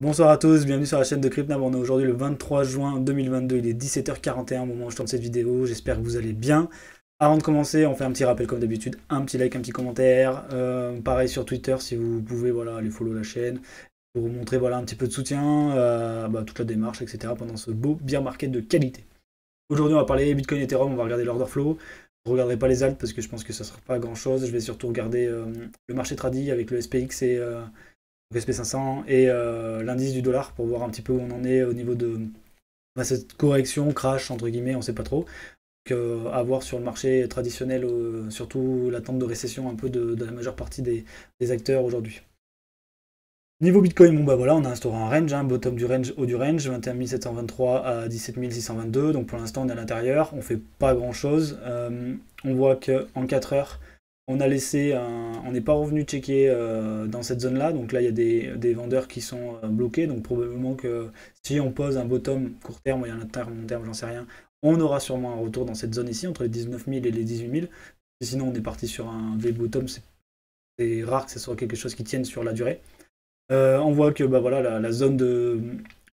Bonsoir à tous, bienvenue sur la chaîne de CryptNab. On est aujourd'hui le 23 juin 2022, il est 17h41 au moment où je tourne cette vidéo. J'espère que vous allez bien. Avant de commencer, on fait un petit rappel comme d'habitude, un petit like, un petit commentaire. Pareil sur Twitter si vous pouvez, voilà, aller follow la chaîne pour vous montrer voilà, un petit peu de soutien, toute la démarche, etc. pendant ce beau bear market de qualité. Aujourd'hui, on va parler Bitcoin, Ethereum, on va regarder l'order flow. Je ne regarderai pas les alts parce que je pense que ça ne sera pas grand chose. Je vais surtout regarder le marché tradi avec le SPX et donc SP500 et l'indice du dollar pour voir un petit peu où on en est au niveau de cette correction, crash entre guillemets, on ne sait pas trop. Donc, à voir sur le marché traditionnel, surtout l'attente de récession un peu de la majeure partie des acteurs aujourd'hui. Niveau Bitcoin, bon bah voilà, on a instauré un range, hein, bottom du range, haut du range, 21 723 à 17 622, donc pour l'instant on est à l'intérieur, on fait pas grand chose. On voit qu'en 4 heures, on n'est pas revenu checker dans cette zone-là, donc là il y a des vendeurs qui sont bloqués, donc probablement que si on pose un bottom court terme, moyen terme, long terme, j'en sais rien, on aura sûrement un retour dans cette zone ici, entre les 19 000 et les 18 000. Sinon on est parti sur un V-bottom, c'est rare que ce soit quelque chose qui tienne sur la durée. On voit que bah, voilà, la zone de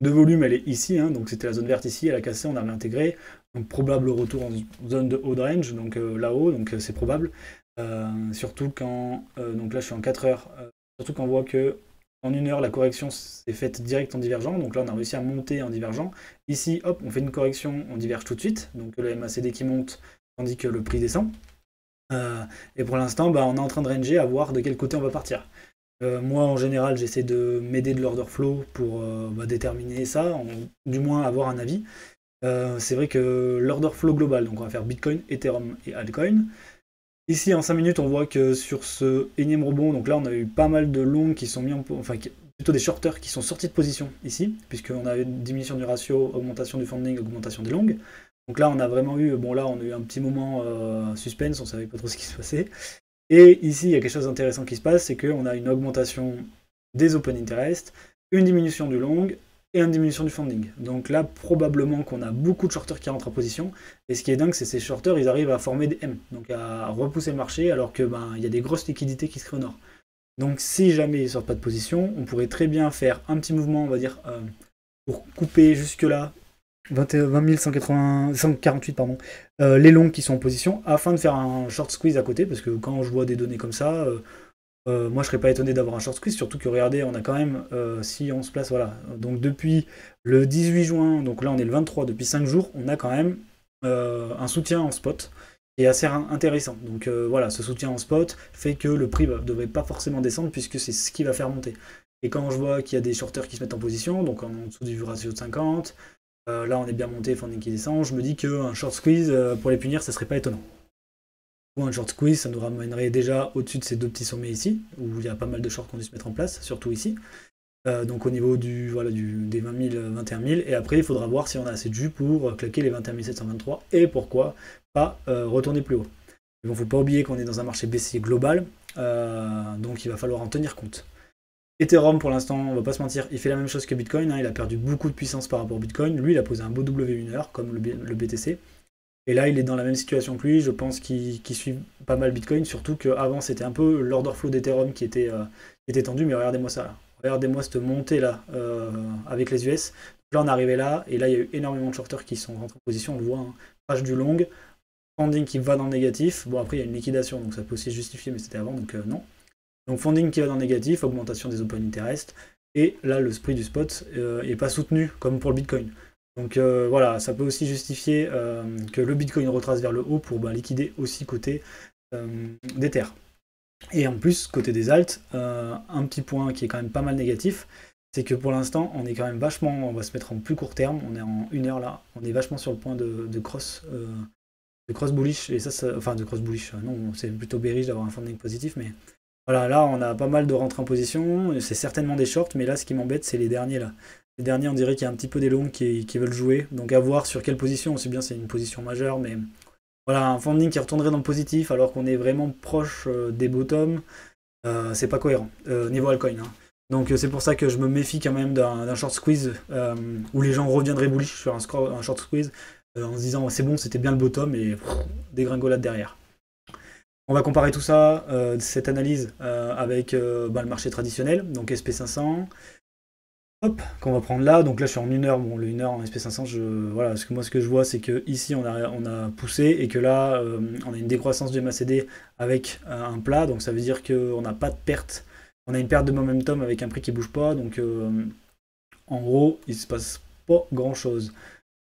volume elle est ici, hein, donc c'était la zone verte ici, elle a cassé, on a réintégré. Donc probable retour en zone de haut de range, donc là-haut, donc c'est probable. Surtout quand, donc là je suis en 4 heures, surtout quand on voit que en 1 heure la correction s'est faite direct en divergent, donc là on a réussi à monter en divergent. Ici, hop, on fait une correction, on diverge tout de suite, donc le MACD qui monte tandis que le prix descend. Et pour l'instant, bah, on est en train de ranger à voir de quel côté on va partir. Moi, en général, j'essaie de m'aider de l'order flow pour déterminer ça, du moins avoir un avis. C'est vrai que l'order flow global, donc on va faire Bitcoin, Ethereum et altcoin. Ici, en 5 minutes, on voit que sur ce énième rebond, donc là, on a eu pas mal de longs qui sont mis en... Enfin, plutôt des shorters qui sont sortis de position ici, puisqu'on a une diminution du ratio, augmentation du funding, augmentation des longs. Donc là, on a vraiment eu... Bon, là, on a eu un petit moment suspense, on savait pas trop ce qui se passait. Et ici, il y a quelque chose d'intéressant qui se passe, c'est qu'on a une augmentation des open interest, une diminution du long et une diminution du funding. Donc là, probablement qu'on a beaucoup de shorters qui rentrent en position. Et ce qui est dingue, c'est que ces shorters, ils arrivent à former des M, donc à repousser le marché, alors que il y a des grosses liquidités qui se créent au nord. Donc si jamais ils ne sortent pas de position, on pourrait très bien faire un petit mouvement, on va dire, pour couper jusque-là 20 148 pardon, les longs qui sont en position afin de faire un short squeeze à côté parce que quand je vois des données comme ça, moi je serais pas étonné d'avoir un short squeeze, surtout que regardez, on a quand même, si on se place, voilà, donc depuis le 18 juin, donc là on est le 23, depuis 5 jours, on a quand même un soutien en spot qui est assez intéressant. Donc voilà, ce soutien en spot fait que le prix ne devrait pas forcément descendre puisque c'est ce qui va faire monter. Et quand je vois qu'il y a des shorters qui se mettent en position, donc en dessous du ratio de 50, là, on est bien monté, funding qui descend. Je me dis qu'un short squeeze, pour les punir, ça serait pas étonnant. Ou un short squeeze, ça nous ramènerait déjà au-dessus de ces deux petits sommets ici, où il y a pas mal de shorts qui ont dû se mettre en place, surtout ici. Donc au niveau des 20 000, 21 000. Et après, il faudra voir si on a assez de jus pour claquer les 21 723 et pourquoi pas retourner plus haut. Il ne faut pas oublier qu'on est dans un marché baissier global, donc il va falloir en tenir compte. Ethereum, pour l'instant, on va pas se mentir, il fait la même chose que Bitcoin, hein, il a perdu beaucoup de puissance par rapport au Bitcoin. Lui, il a posé un beau W1 heure, comme le BTC. Et là, il est dans la même situation que lui, je pense qu'il suit pas mal Bitcoin, surtout qu'avant, c'était un peu l'order flow d'Ethereum qui était tendu, mais regardez-moi ça là. Regardez-moi cette montée là, avec les US. Là, on est arrivé là, et là, il y a eu énormément de shorters qui sont rentrés en position, on le voit, hein. Crash du long, funding qui va dans le négatif. Bon, après, il y a une liquidation, donc ça peut aussi se justifier, mais c'était avant, donc non. Donc funding qui va dans le négatif, augmentation des open interest, et là le prix du spot n'est pas soutenu comme pour le Bitcoin. Donc voilà, ça peut aussi justifier que le Bitcoin retrace vers le haut pour liquider aussi côté d'Ether. Et en plus, côté des alts, un petit point qui est quand même pas mal négatif, c'est que pour l'instant, on est quand même vachement, on va se mettre en plus court terme, on est en 1 heure là, on est vachement sur le point de cross bullish, et enfin de cross bullish, non, c'est plutôt bearish d'avoir un funding positif, mais voilà, là, on a pas mal de rentrées en position. C'est certainement des shorts, mais là, ce qui m'embête, c'est les derniers là. Les derniers, on dirait qu'il y a un petit peu des longs qui veulent jouer. Donc à voir sur quelle position. On sait bien c'est une position majeure, mais voilà, un funding qui retournerait dans le positif alors qu'on est vraiment proche des bottoms, c'est pas cohérent niveau altcoin, hein. Donc c'est pour ça que je me méfie quand même d'un short squeeze où les gens reviendraient bullish sur un short squeeze en se disant c'est bon, c'était bien le bottom et dégringolade derrière. On va comparer tout ça, cette analyse, avec le marché traditionnel, donc SP500. hop, qu'on va prendre là. Donc là, je suis en 1 heure. Bon, le 1 heure en SP500, voilà, parce que moi, ce que je vois, c'est que ici on a poussé et que là, on a une décroissance du MACD avec un plat. Donc ça veut dire qu'on n'a pas de perte. On a une perte de momentum avec un prix qui bouge pas. Donc en gros, il se passe pas grand-chose.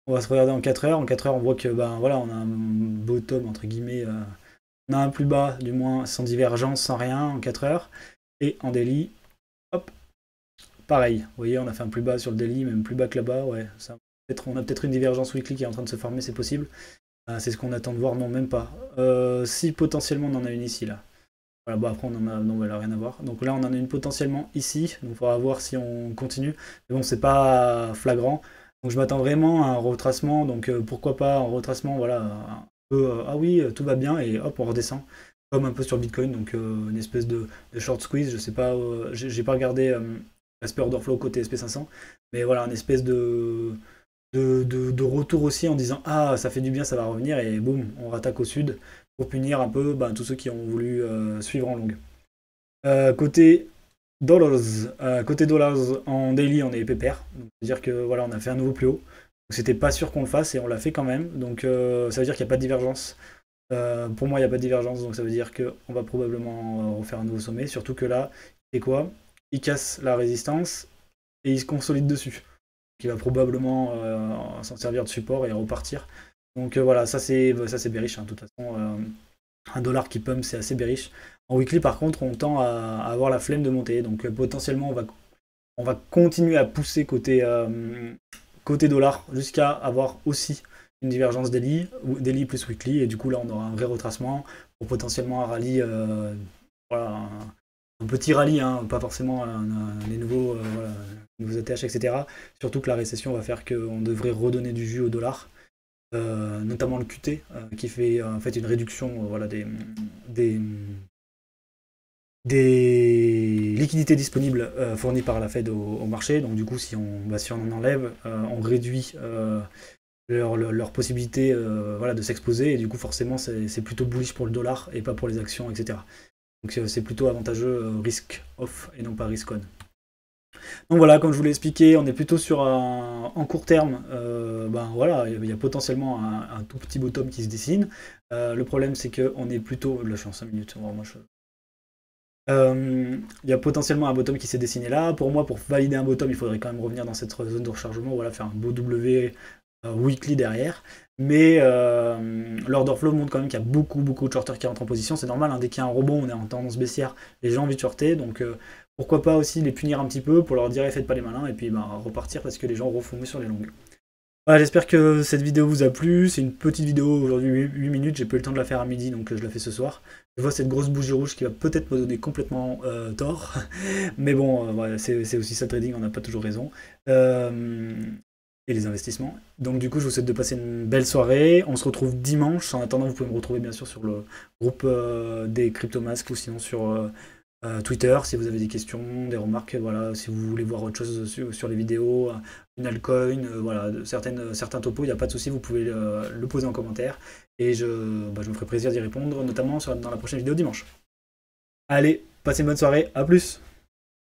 On va se regarder en 4 heures. En 4 heures, on voit que ben voilà, on a un bottom entre guillemets. On a un plus bas, du moins sans divergence, sans rien en 4 heures. Et en daily, hop, pareil. Vous voyez, on a fait un plus bas sur le daily, même plus bas que là-bas. Ouais, on a peut-être une divergence weekly qui est en train de se former, c'est possible. C'est ce qu'on attend de voir, non, même pas. Si potentiellement on en a une ici, là. Voilà, bon après on en a, non, elle a rien à voir. Donc là on en a une potentiellement ici, donc il faudra voir si on continue. Mais bon, c'est pas flagrant. Donc je m'attends vraiment à un retracement, donc pourquoi pas un retracement, voilà, un peu, ah oui, tout va bien, et hop, on redescend. Comme un peu sur Bitcoin, donc une espèce de short squeeze, je sais pas, j'ai pas regardé l'aspect order flow côté SP500, mais voilà, une espèce de retour aussi en disant ah ça fait du bien, ça va revenir, et boum, on rattaque au sud pour punir un peu tous ceux qui ont voulu suivre en longue. Côté dollars, en daily on est pépère, donc c'est-à-dire que voilà on a fait un nouveau plus haut, donc c'était pas sûr qu'on le fasse et on l'a fait quand même, donc ça veut dire qu'il n'y a pas de divergence. Pour moi il n'y a pas de divergence, donc ça veut dire qu'on va probablement refaire un nouveau sommet, surtout que là, c'est quoi? Il casse la résistance et il se consolide dessus. Qui va probablement s'en servir de support et repartir. Donc voilà, ça c'est bearish, hein. De toute façon, un dollar qui pump, c'est assez bearish. En weekly, par contre, on tend à avoir la flemme de monter. Donc potentiellement, on va continuer à pousser côté dollar jusqu'à avoir aussi une divergence daily plus weekly. Et du coup, là, on aura un vrai retracement pour potentiellement un rallye, voilà, un petit rallye, hein, pas forcément les nouveaux, voilà, les nouveaux ATH, etc. Surtout que la récession va faire qu'on devrait redonner du jus au dollar, notamment le QT, qui fait en fait une réduction voilà, des liquidités disponibles fournies par la Fed au marché. Donc du coup, si on en enlève, on réduit leur possibilité voilà, de s'exposer, et du coup forcément c'est plutôt bullish pour le dollar et pas pour les actions, etc. Donc c'est plutôt avantageux risk off et non pas risk on. Donc voilà, comme je vous l'ai expliqué, on est plutôt sur en court terme, voilà, il y a potentiellement un tout petit bottom qui se dessine. Le problème c'est qu'on est plutôt, là je suis en 5 minutes, il y a potentiellement un bottom qui s'est dessiné là. Pour moi, pour valider un bottom, il faudrait quand même revenir dans cette zone de rechargement, voilà, faire un beau W weekly derrière. Mais l'order flow montre quand même qu'il y a beaucoup de shorters qui rentrent en position. C'est normal, hein, dès qu'il y a un rebond, on est en tendance baissière, les gens ont envie de shorter. Donc pourquoi pas aussi les punir un petit peu pour leur dire faites pas les malins, et puis repartir parce que les gens refont sur les longues. Voilà, j'espère que cette vidéo vous a plu. C'est une petite vidéo aujourd'hui, 8 minutes. J'ai pas eu le temps de la faire à midi, donc je la fais ce soir. Je vois cette grosse bougie rouge qui va peut-être me donner complètement tort. Mais bon, voilà, c'est aussi ça le trading, on n'a pas toujours raison. Et les investissements. Donc du coup, je vous souhaite de passer une belle soirée. On se retrouve dimanche. En attendant, vous pouvez me retrouver bien sûr sur le groupe des Cryptomasques, ou sinon sur Twitter si vous avez des questions, des remarques, voilà, si vous voulez voir autre chose sur les vidéos, une altcoin, voilà, certains topos, il n'y a pas de souci, vous pouvez le poser en commentaire, et je me ferai plaisir d'y répondre, notamment dans la prochaine vidéo dimanche. Allez, passez une bonne soirée, à plus!